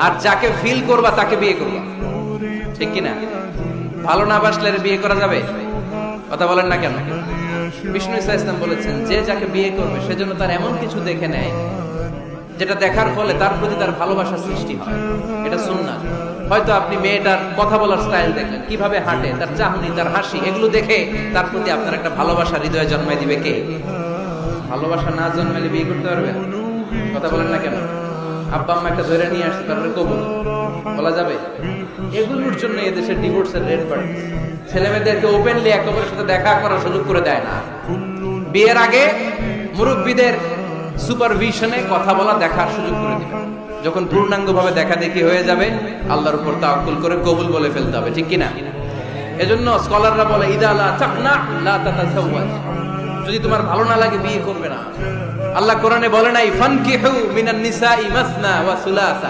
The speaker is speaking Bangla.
আর যাকে ফিল করবা তাকে বিয়ে করবা, ঠিক কিনা? ভালো না বাসলে বিয়ে করা যাবে? কথা বলেন না কেন? বিষ্ণু ইসলাম বলেছেন, যে যাকে বিয়ে করবে সেজন্য তার এমন কিছু দেখে নেয় যেটা দেখার ফলে তার প্রতি তার ভালোবাসা সৃষ্টি হয়। এটা সুন্নাত। হয়তো আপনি মেয়েটার কথা বলার স্টাইল দেখলেন, কিভাবে হাঁটে, তার চাহনি, তার হাসি, এগুলো দেখে তার প্রতি আপনার একটা ভালোবাসা হৃদয়ে জন্মায় দিবে কে? ভালোবাসা না জন্মালে বিয়ে করতে পারবেন? কথা বলেন না কেন? আব্বা আম্মা একটা ধরে নিয়ে আসছে, তারপরে কবুল বলা যাবে? এগুলোর জন্য এদেশের ডিভোর্সের রেট বাড়ে। ছেলে মেয়েদেরকে ওপেনলি একে অপরের সাথে দেখা করার সুযোগ করে দেয় না। বিয়ের আগে মুরব্বীদের সুপারভিশনে কথা বলা, দেখার সুযোগ করে দিবে। যখন পূর্ণাঙ্গভাবে দেখা দেখি হয়ে যাবে, আল্লাহর উপর তাওয়াক্কুল করে কবুল বলে ফেলতে হবে, ঠিক কিনা? এজন্য স্কলাররা বলে, ইদা লা তাকনা লা তাতাযাওয়াজ, যদি তোমার ভালো না লাগে বিয়ে করবে না। আল্লাহ কোরআনে বলে নাই, ফানকিহু মিনান নিসাই মাসনা ওয়া সুলাসা,